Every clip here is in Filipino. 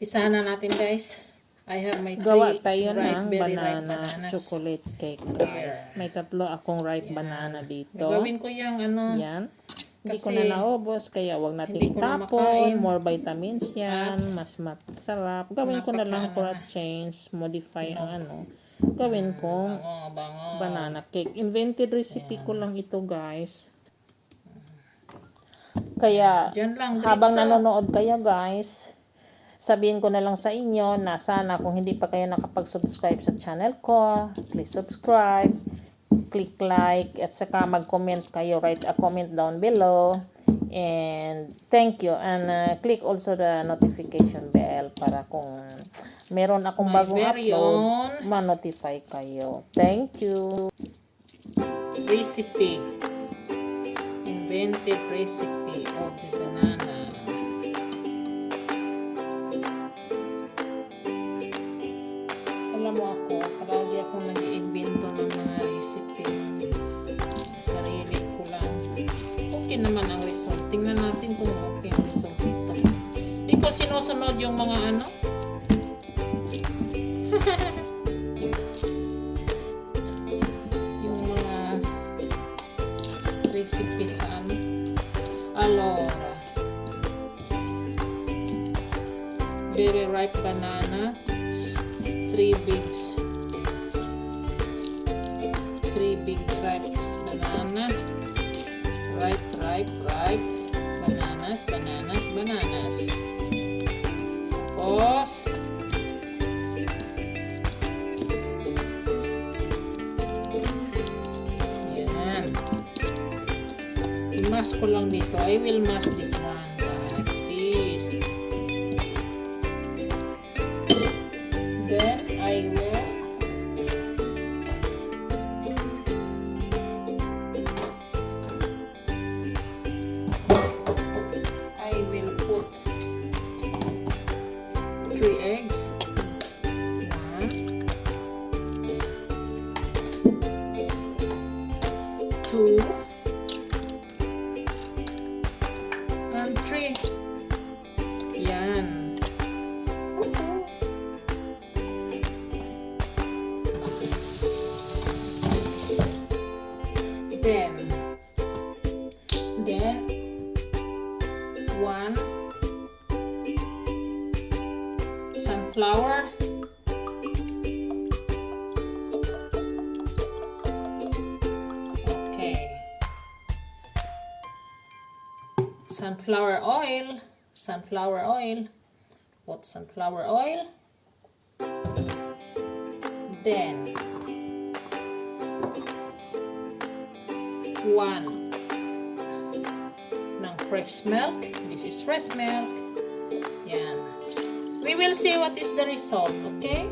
Isa na natin guys. I have my Gawa 3 tayo ripe, ng very ripe banana bananas. chocolate cake, guys. May 3 akong ripe banana dito. Gagawin ko yung ano. Yan. Hindi ko na naubos, kaya wag natin itapon. More vitamins yan. Mas masarap. Gawin ko na lang for a change. Modify ang ano. Gawin kong banana cake. Invented recipe ko lang ito, guys. Kaya, habang nanonood kayo, guys, sabihin ko na lang sa inyo na sana kung hindi pa kayo nakapag-subscribe sa channel ko, please subscribe, click like, at saka mag-comment kayo, write a comment down below. And thank you. And click also the notification bell para kung meron akong bagong upload, ma-notify kayo. Thank you. Recipe. Invented recipe of the banana. Alam mo ako, palagi akong nag-iimbento ng mga recipe. Sarili ko lang. Okay naman ang result. Tingnan natin kung okay ang result ito. Hindi ko sinusunod yung mga ano. Yung mga recipe sa ano. Alora. Very ripe banana. 3 big ripe banana. Ripe bananas. Tapos yan. I-mask ko lang dito. I will mask this one like this. Then I will put 3 eggs. 1, 2, and 3. Yan. Then 1 sunflower. Okay. Sunflower oil. Put sunflower oil. Then 1 ng fresh milk. This is fresh milk. Yan. We will see what is the result, okay?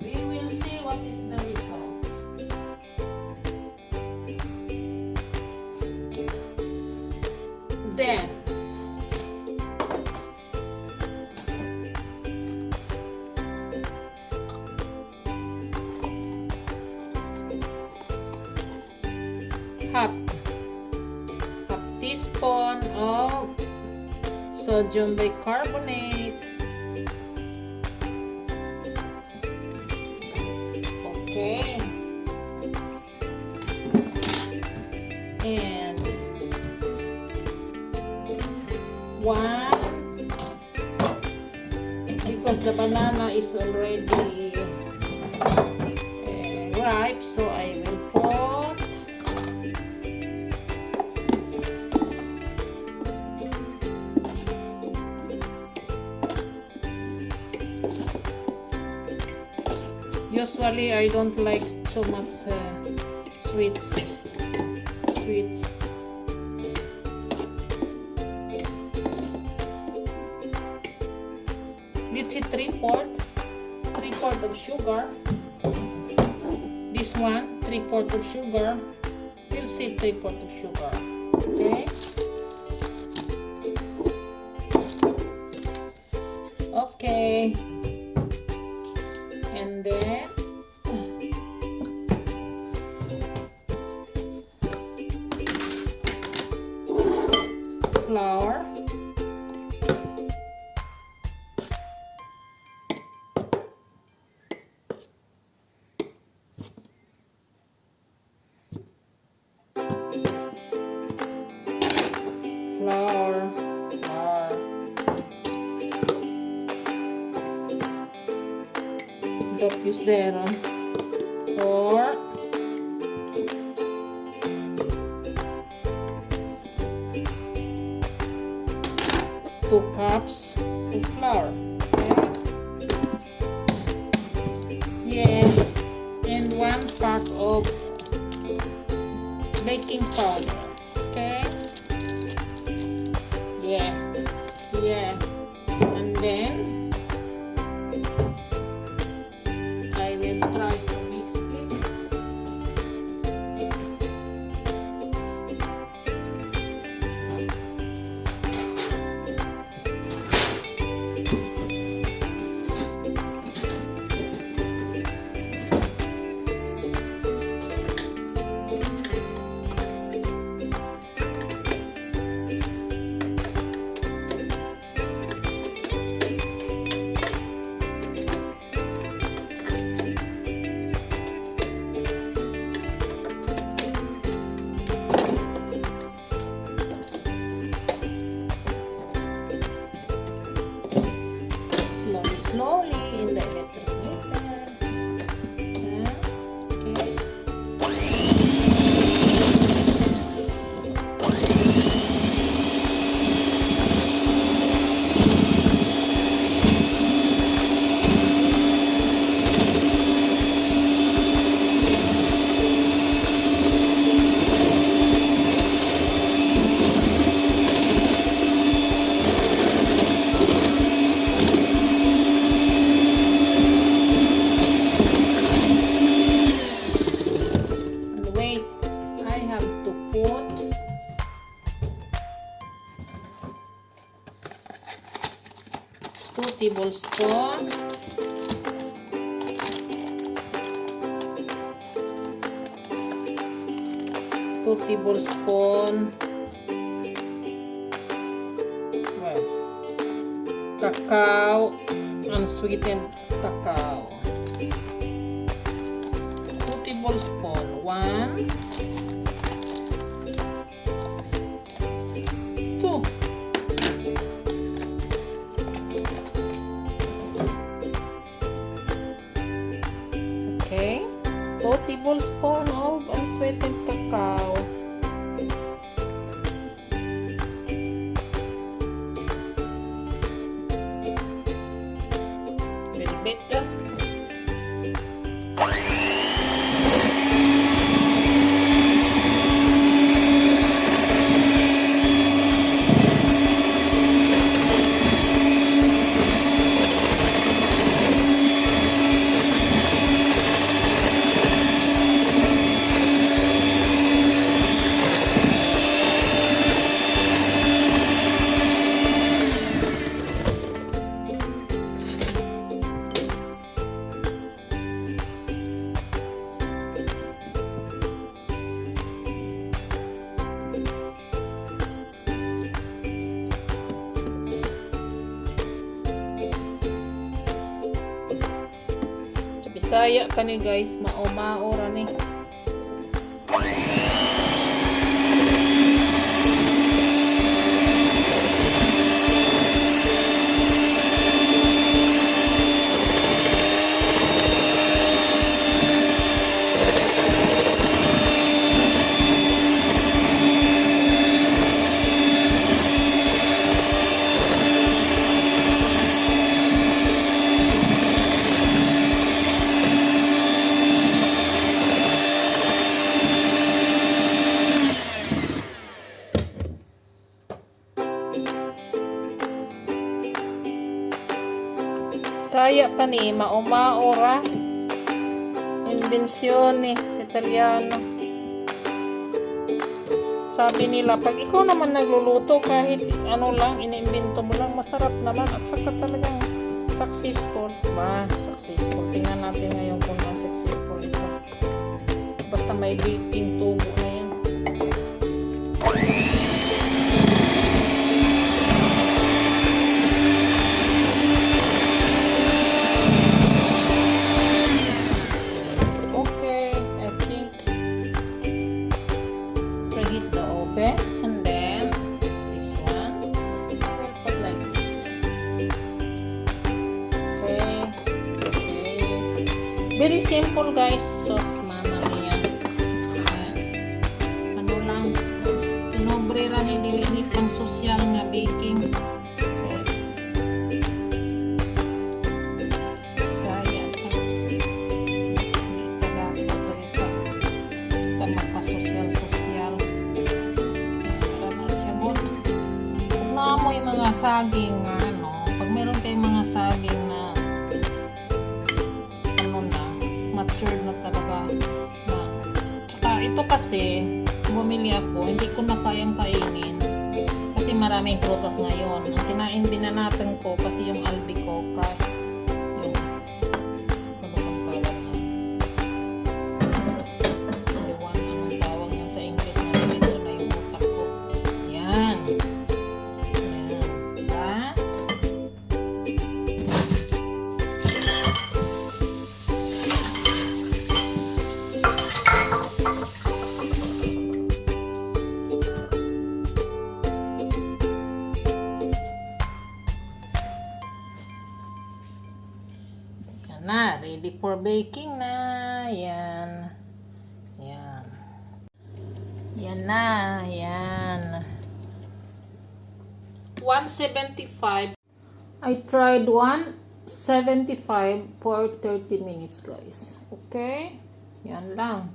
We will see what is the result. Then half teaspoon of sodium bicarbonate. Okay. And 1, because the banana is already ripe, so I will put usually I don't like too much sweets. Let's see 3/4 of sugar. This one 3/4 of sugar. We'll see 3/4 of sugar. Okay. Okay. And then flour. Flour. Doppio zero. Or 2 cups of flour. Yeah, and 1 part of baking powder. Okay. Yeah, and then I will try to mix it. Slowly in the electric meter. Okay. Wait, I have to put 2 tablespoons. 2 tablespoons. Well, cacao, unsweetened cacao. 2 tablespoons. 1, 2. Okay. 2 tablespoons of unsweetened cacao. Little bit. Bisaya pa ni guys, mao-maora ni. Saya pa ni, mao-maora. Inbensyon ni sa Italiano. Sabi nila, pag ikaw naman nagluluto, kahit ano lang, inimbento mo lang, masarap naman. At saka talagang successful. Successful. Tingnan natin ngayon kung successful ito. Basta may baking tubo na yan. open, and then this one we'll put like this. Okay. Very simple, guys. Sauce mama niya. Ano lang, pinobre ra ni dili pang social nga baking. Okay. Saya ka. Hindi ka dapat sa ka magpa-social. Para na siya mo. Kung naamoy mga saging nga ano, pag meron kayong mga saging na matured na talaga na. Tsaka ito kasi bumili ako, hindi ko na kayang kainin kasi maraming prutas ngayon. Ang kinain binanatan ko kasi yung albicocca, yung ano bang tawag niya, anong tawag niya sa English, na dito na yung utak ko. Yan, diba? Na, ready for baking na. Yan. Yan. Yan na. Yan. 175. I tried 175 for 30 minutes, guys. Okay? Yan lang.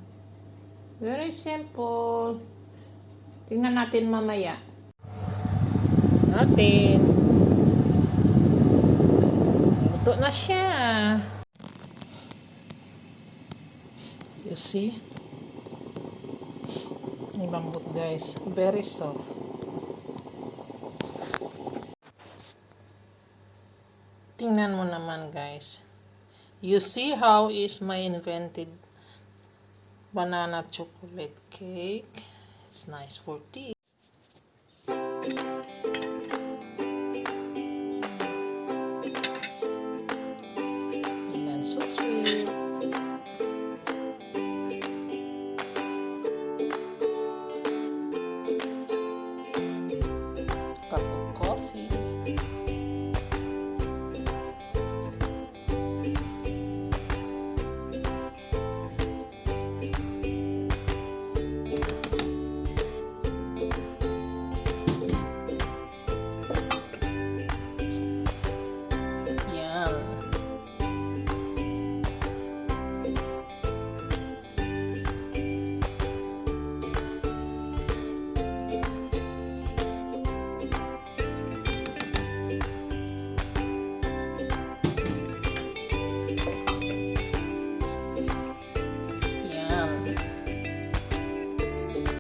Very simple. Tingnan natin mamaya. Luto na siya. You see? Ang lambot, guys. Very soft. Tingnan mo naman, guys. You see how is my invented banana chocolate cake? It's nice for tea.